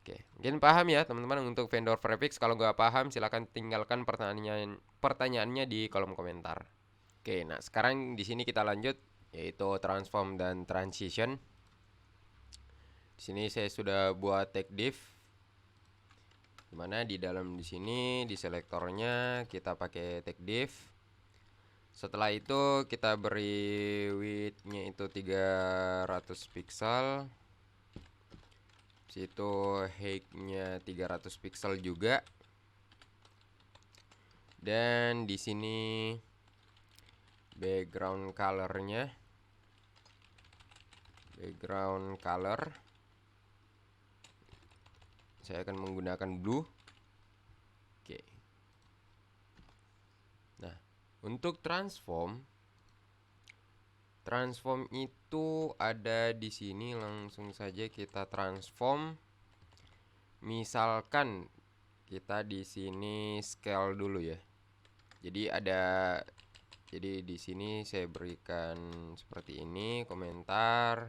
Oke, mungkin paham ya teman-teman untuk vendor prefix. Kalau nggak paham silahkan tinggalkan pertanyaannya di kolom komentar. Oke, nah sekarang di sini kita lanjut yaitu transform dan transition. Di sini saya sudah buat tag div. Dimana di dalam di sini di selektornya kita pakai tag div. Setelah itu kita beri width-nya itu 300 pixel. Situ height-nya 300 pixel juga. Dan di sini background color-nya saya akan menggunakan blue. Oke. Nah, untuk transform itu ada di sini, langsung saja kita transform. Misalkan kita di sini scale dulu ya. Jadi di sini saya berikan seperti ini komentar.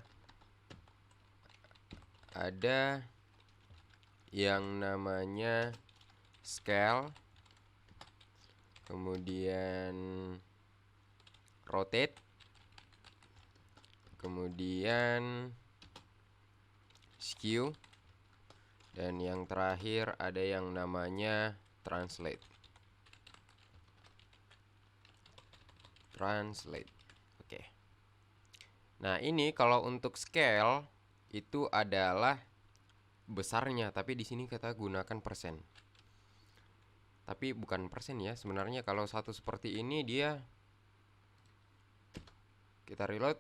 Ada yang namanya scale, kemudian rotate, kemudian skew, dan yang terakhir ada yang namanya translate. Oke. Nah, ini kalau untuk scale itu adalah besarnya, tapi di sini kita gunakan persen. Tapi bukan persen ya, sebenarnya kalau satu seperti ini dia kita reload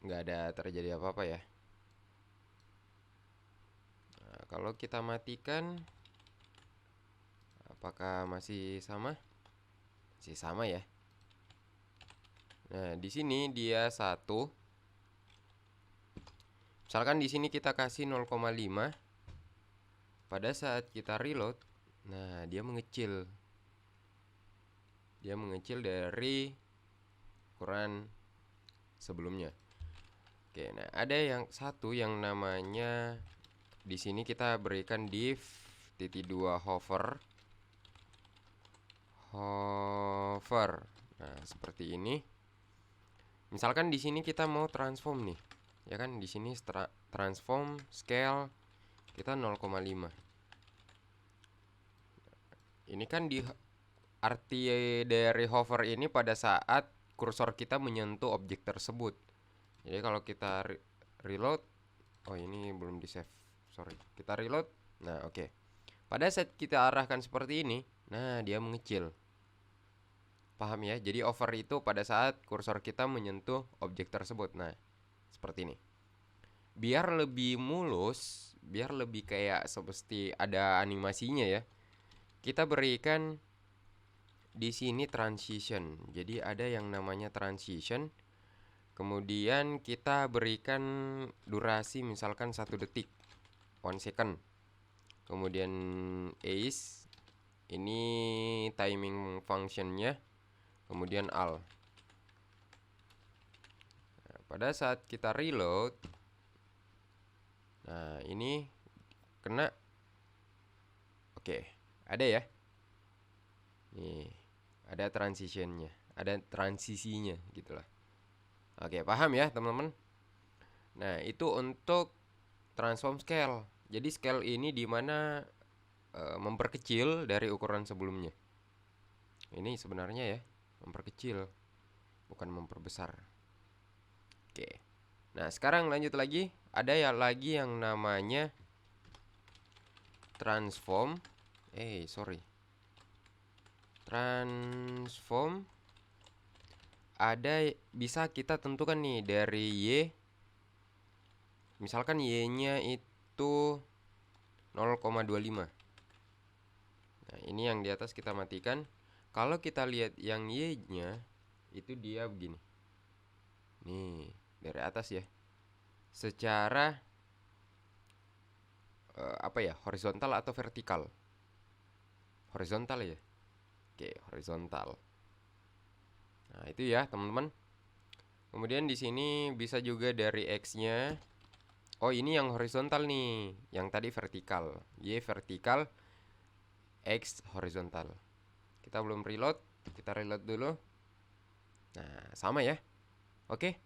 nggak ada terjadi apa-apa ya. Nah, kalau kita matikan apakah masih sama? Masih sama ya. Nah, di sini dia 1. Misalkan di sini kita kasih 0,5. Pada saat kita reload, nah dia mengecil. Dia mengecil dari ukuran sebelumnya. Oke, nah ada yang satu yang namanya di sini kita berikan div -2 hover. Nah, seperti ini. Misalkan di sini kita mau transform nih. Ya kan, di sini transform scale kita 0,5. Ini kan arti dari hover ini pada saat kursor kita menyentuh objek tersebut. Jadi kalau kita reload, oh ini belum di save, sorry. Kita reload, nah oke. Pada saat kita arahkan seperti ini, nah dia mengecil. Paham ya? Jadi hover itu pada saat kursor kita menyentuh objek tersebut. Nah, seperti ini. Biar lebih mulus, biar lebih kayak seperti ada animasinya ya. Kita berikan di sini transition. Jadi ada yang namanya transition. Kemudian kita berikan durasi misalkan 1 detik, 1 second. Kemudian ace, ini timing functionnya. Kemudian al. Nah, pada saat kita reload, nah ini kena. Oke, ada ya. Nih, ada transitionnya, ada transisinya gitulah. Oke, paham ya teman-teman? Nah, itu untuk transform scale. Jadi scale ini dimana memperkecil dari ukuran sebelumnya. Ini sebenarnya ya memperkecil, bukan memperbesar. Oke. Nah, sekarang lanjut lagi. Ada ya lagi yang namanya transform. Transform. Ada bisa kita tentukan nih dari Y. Misalkan Y-nya itu 0,25. Nah, ini yang di atas kita matikan. Kalau kita lihat yang Y-nya itu dia begini. Nih, dari atas ya. Secara apa ya? Horizontal atau vertikal? Horizontal ya. Oke, horizontal. Nah, itu ya, teman-teman. Kemudian di sini bisa juga dari X-nya. Oh, ini yang horizontal nih. Yang tadi vertikal. Y vertikal, X horizontal. Kita belum reload. Kita reload dulu. Nah, sama ya. Oke.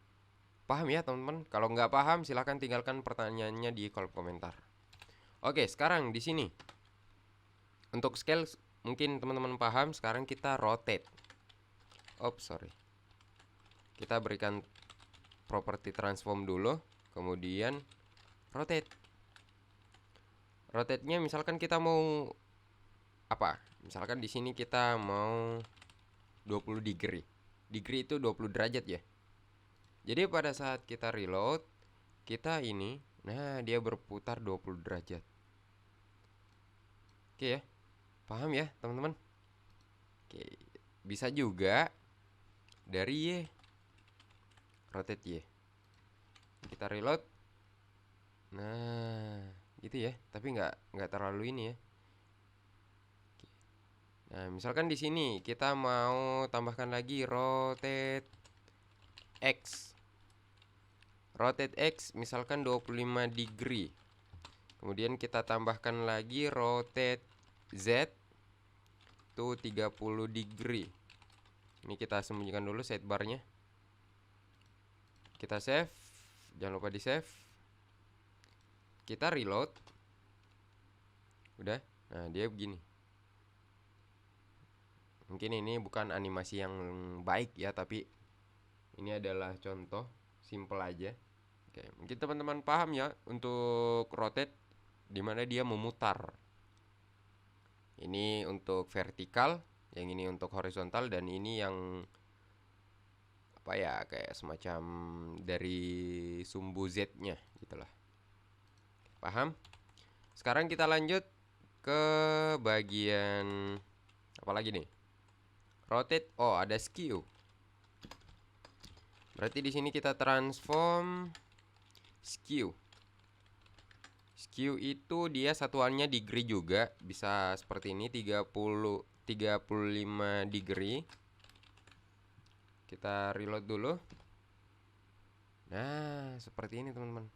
Paham ya, teman-teman? Kalau nggak paham, silahkan tinggalkan pertanyaannya di kolom komentar. Oke, sekarang di sini. Untuk scale, mungkin teman-teman paham. Sekarang kita rotate. Sorry. Kita berikan properti transform dulu. Kemudian rotate. Rotate-nya misalkan kita mau apa? Misalkan di sini kita mau 20 degree. Degree itu 20 derajat ya. Jadi pada saat kita reload, kita ini, nah dia berputar 20 derajat. Oke ya. Paham ya, teman-teman? Oke, bisa juga dari Y. Rotate Y. Kita reload. Nah, gitu ya. Tapi nggak terlalu ini ya. Nah, misalkan di sini kita mau tambahkan lagi rotate X. Rotate X misalkan 25 degree. Kemudian kita tambahkan lagi rotate Z itu 30 degree. Ini kita sembunyikan dulu sidebarnya. Kita save. Jangan lupa di save. Kita reload. Udah. Nah, dia begini. Mungkin ini bukan animasi yang baik ya, tapi ini adalah contoh simple aja. Oke, mungkin teman-teman paham ya untuk rotate dimana dia memutar. Ini untuk vertikal, yang ini untuk horizontal, dan ini yang apa ya, kayak semacam dari sumbu Z-nya gitulah. Paham? Sekarang kita lanjut ke bagian apa lagi nih? Rotate. Oh, ada skew. Berarti di sini kita transform skew. Skew itu dia satuannya degree juga, bisa seperti ini 35 degree. Kita reload dulu. Nah, seperti ini teman-teman.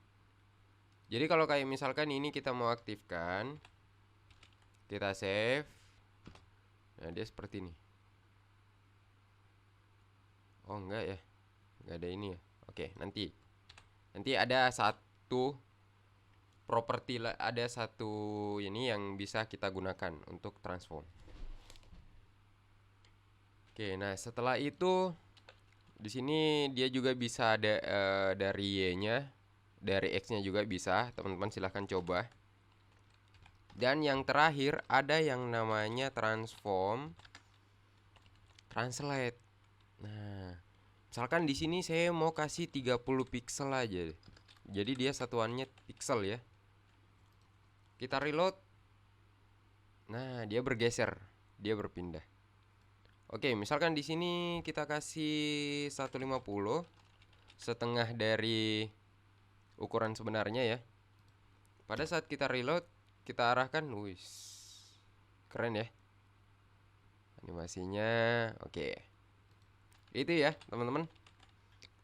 Jadi kalau kayak misalkan ini kita mau aktifkan, kita save. Nah, dia seperti ini. Oh, enggak ya. Enggak ada ini ya. Oke, nanti ada satu properti, ada satu ini yang bisa kita gunakan untuk transform. Oke, nah setelah itu di sini dia juga bisa ada dari Y-nya, dari X-nya juga bisa. Teman-teman silahkan coba. Dan yang terakhir ada yang namanya transform translate. Nah, misalkan di sini saya mau kasih 30 pixel aja. Jadi dia satuannya pixel ya. Kita reload. Nah, dia bergeser, dia berpindah. Oke, misalkan di sini kita kasih 150, setengah dari ukuran sebenarnya ya. Pada saat kita reload, kita arahkan, wis, keren ya animasinya. Oke, itu ya teman-teman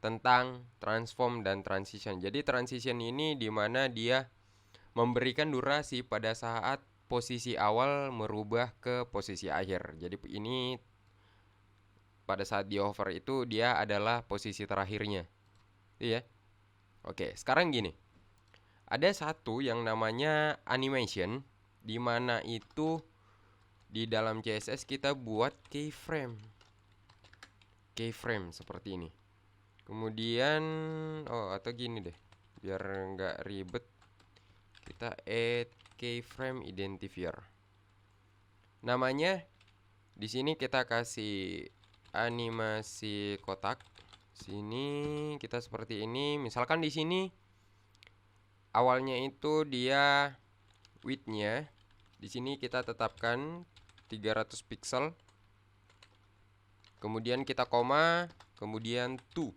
tentang transform dan transition. Jadi transition ini dimana dia memberikan durasi pada saat posisi awal merubah ke posisi akhir. Jadi ini pada saat di hover itu dia adalah posisi terakhirnya. Iya. Oke, sekarang gini. Ada satu yang namanya animation, di mana itu di dalam CSS kita buat keyframe. Keyframe seperti ini. Kemudian atau gini deh, biar nggak ribet, kita add keyframe identifier. Namanya di sini kita kasih animasi kotak. Sini kita seperti ini. Misalkan di sini awalnya itu dia width-nya. Di sini kita tetapkan 300 pixel. Kemudian kita koma, kemudian to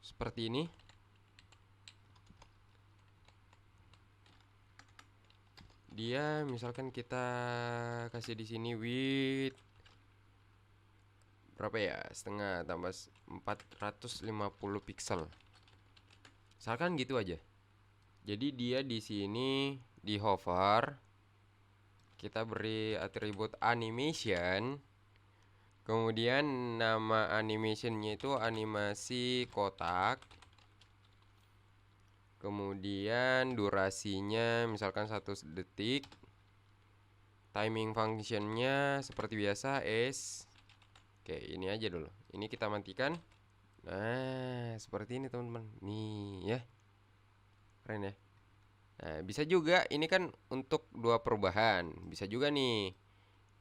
seperti ini. Dia misalkan kita kasih di sini width berapa ya? Setengah tambah 450 pixel. Misalkan gitu aja. Jadi dia di sini di hover, kita beri atribut animation. Kemudian nama animationnya itu animasi kotak. Kemudian durasinya misalkan 1 detik. Timing functionnya seperti biasa is. Oke, ini aja dulu. Ini kita matikan. Nah, seperti ini teman-teman. Nih ya. Keren ya. Nah, bisa juga ini kan untuk 2 perubahan. Bisa juga nih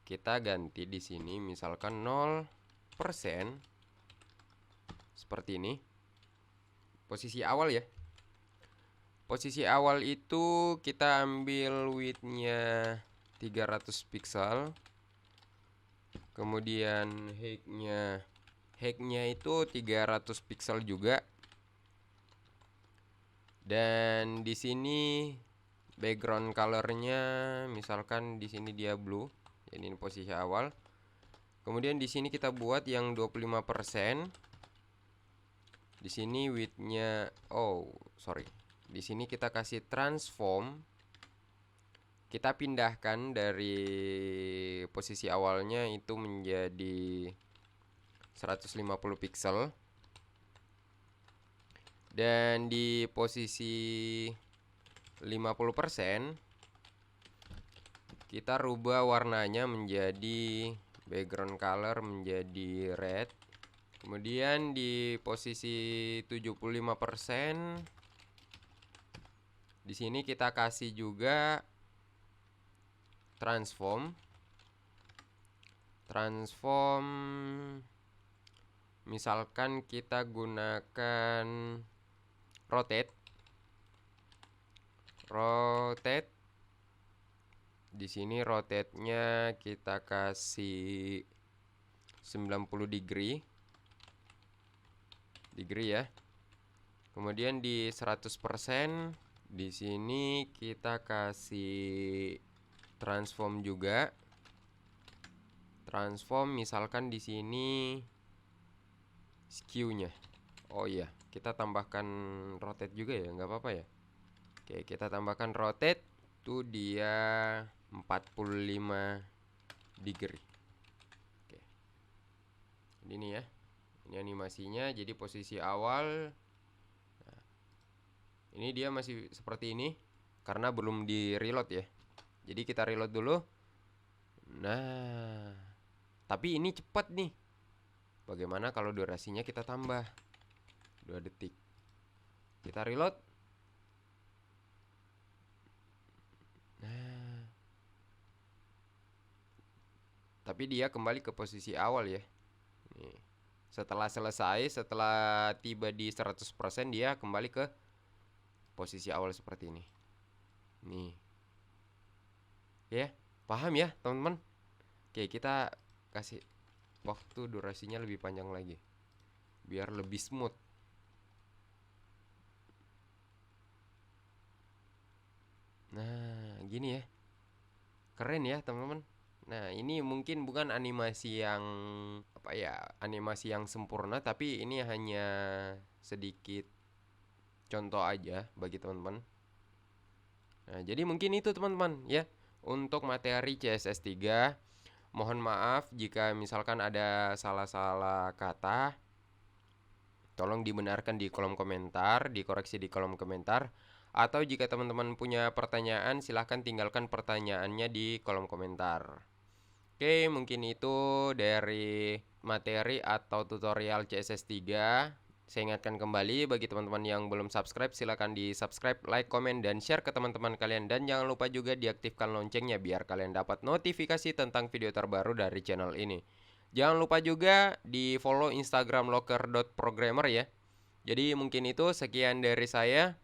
kita ganti di sini misalkan 0% seperti ini. Posisi awal ya. Posisi awal itu kita ambil width-nya 300 pixel. Kemudian height-nya itu 300 pixel juga. Dan di sini background color-nya misalkan di sini dia blue. Jadi ini posisi awal. Kemudian di sini kita buat yang 25%. Di sini width-nya di sini kita kasih transform. Kita pindahkan dari posisi awalnya itu menjadi 150 pixel. Dan di posisi 50% kita rubah warnanya menjadi background color menjadi red. Kemudian di posisi 75% di sini kita kasih juga transform. Misalkan kita gunakan rotate. Di sini rotate-nya kita kasih 90 degree ya. Kemudian di 100% di sini kita kasih transform juga. Transform misalkan di sini skew-nya. Oh iya, kita tambahkan rotate juga ya, nggak apa-apa ya. Oke, kita tambahkan rotate tuh dia 45 degree. Oke. Ini ya. Ini animasinya, jadi posisi awal. Nah, ini dia masih seperti ini karena belum di reload ya. Jadi kita reload dulu. Nah, tapi ini cepat nih. Bagaimana kalau durasinya kita tambah 2 detik. Kita reload. Nah, tapi dia kembali ke posisi awal ya. Nih. Setelah tiba di 100% dia kembali ke posisi awal seperti ini. Nih. Ya, paham ya teman-teman? Oke, kita kasih waktu durasinya lebih panjang lagi biar lebih smooth. Nah, gini ya. Keren ya teman-teman. Nah, ini mungkin bukan animasi yang animasi yang sempurna, tapi ini hanya sedikit contoh aja bagi teman-teman. Nah, jadi mungkin itu teman-teman ya untuk materi CSS 3. Mohon maaf jika misalkan ada salah-salah kata. Tolong dibenarkan di kolom komentar, dikoreksi di kolom komentar. Atau jika teman-teman punya pertanyaan, silahkan tinggalkan pertanyaannya di kolom komentar. Oke, mungkin itu dari materi atau tutorial CSS 3. Saya ingatkan kembali bagi teman-teman yang belum subscribe, silahkan di subscribe, like, komen, dan share ke teman-teman kalian. Dan jangan lupa juga diaktifkan loncengnya biar kalian dapat notifikasi tentang video terbaru dari channel ini. Jangan lupa juga di follow Instagram locker.programmer ya. Jadi mungkin itu sekian dari saya.